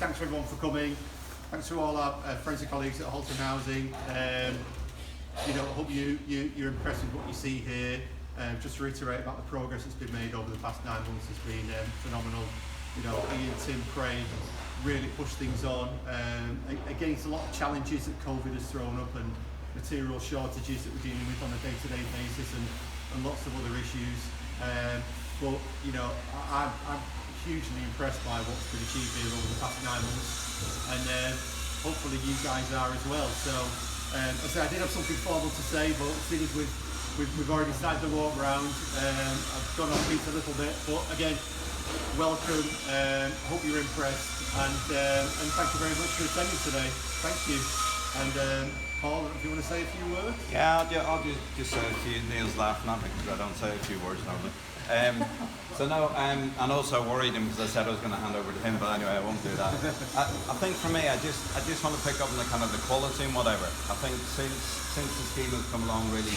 Thanks for everyone for coming. Thanks to all our friends and colleagues at Halton Housing. I hope you're impressed with what you see here. Just to reiterate about the progress that's been made over the past 9 months has been phenomenal. Ian, Tim, Craig really pushed things on against a lot of challenges that COVID has thrown up and material shortages that we're dealing with on a day-to-day basis and lots of other issues. But I'm hugely impressed by what's been achieved here over the past 9 months, and hopefully you guys are as well. So I did have something formal to say, but seeing as we've already started the walk round, I've gone off piece a little bit. But again, welcome. Hope you're impressed, and thank you very much for attending today. Thank you. And Paul, if you want to say a few words. Yeah, I'll just say a few. Neil's laughing at me because I don't say a few words normally. And also worried him because I said I was going to hand over to him, but anyway, I won't do that. I think for me, I just want to pick up on the kind of the quality and whatever. I think since the scheme has come along really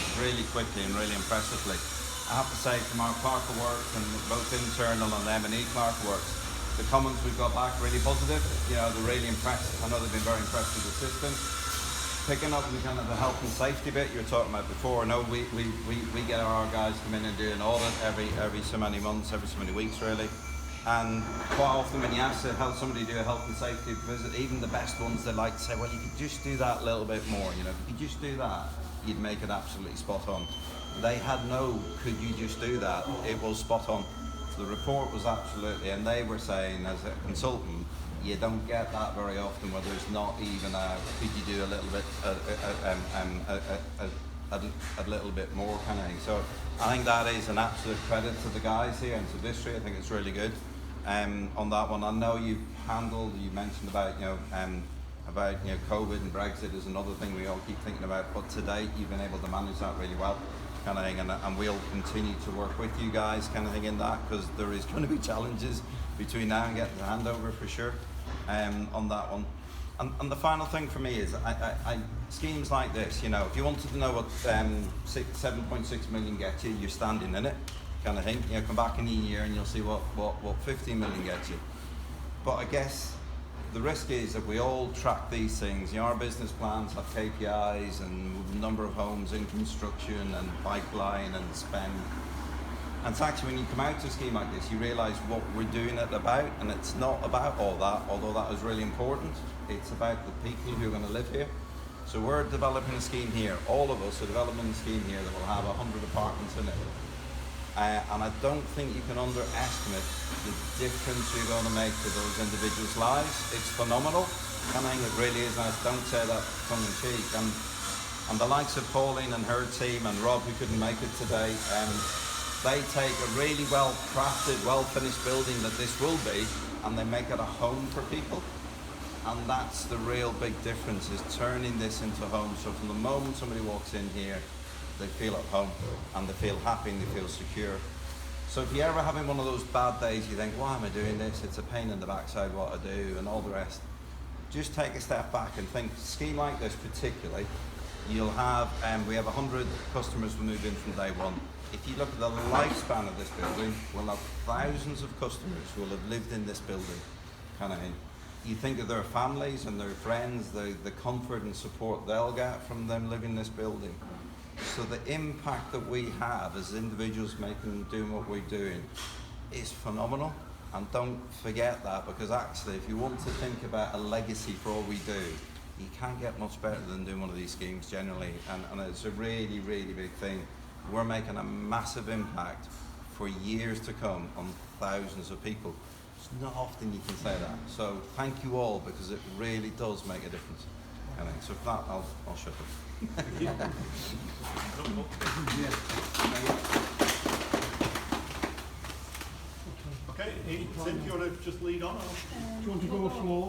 quickly and really impressively, I have to say from our clerk of works and both internal and M&E clerk of works, the comments we've got back really positive. They're really impressed. I know they've been very impressed with the system. Picking up on kind of the health and safety bit you were talking about before. I know we get our guys come in and do an audit every so many months, every so many weeks really. And quite often when you ask how somebody do a health and safety visit, even the best ones, they like to say, well, you could just do that a little bit more. If you could just do that, you'd make it absolutely spot on. They had no, could you just do that? It was spot on. The report was absolutely, and they were saying as a consultant, you don't get that very often where there's not even a, could you do a little bit, a little bit more kind of thing. So I think that is an absolute credit to the guys here and to Vistry. I think it's really good on that one. I know you mentioned about, COVID and Brexit is another thing we all keep thinking about, but to date you've been able to manage that really well kind of thing, and we'll continue to work with you guys kind of thing in that, because there is going to be challenges between now and getting the handover for sure. On that one, and the final thing for me is schemes like this, if you wanted to know what 7.6 million gets you, you're standing in it kind of thing. Come back in a year and you'll see what 15 million gets you. But I guess the risk is that we all track these things. Our business plans have KPIs and number of homes in construction and pipeline and spend. And it's actually when you come out to a scheme like this, you realise what we're doing it about, and it's not about all that, although that is really important. It's about the people who are going to live here. So we're developing a scheme here, all of us are developing a scheme here that will have 100 apartments in it. And I don't think you can underestimate the difference you're going to make to those individuals' lives. It's phenomenal. I think it really is, and I don't say that tongue in cheek. And the likes of Pauline and her team and Rob, who couldn't make it today, they take a really well-crafted, well-finished building that this will be, and they make it a home for people. And that's the real big difference, is turning this into a home. So from the moment somebody walks in here, they feel at home, and they feel happy, and they feel secure. So if you're ever having one of those bad days, you think, why am I doing this? It's a pain in the backside what I do, and all the rest. Just take a step back and think, a scheme like this particularly, you'll have, we have 100 customers who move in from day one. If you look at the lifespan of this building, we'll have thousands of customers who will have lived in this building, kind of thing. You think of their families and their friends, the comfort and support they'll get from them living in this building. So the impact that we have as individuals doing what we're doing is phenomenal. And don't forget that, because actually if you want to think about a legacy for all we do, you can't get much better than doing one of these schemes generally, and it's a really, really big thing. We're making a massive impact for years to come on thousands of people. It's not often you can say that. So thank you all, because it really does make a difference. So for that, I'll shut up. Thank you. Okay, Tim, do you want to just lead on? Or? Do you want to go floor?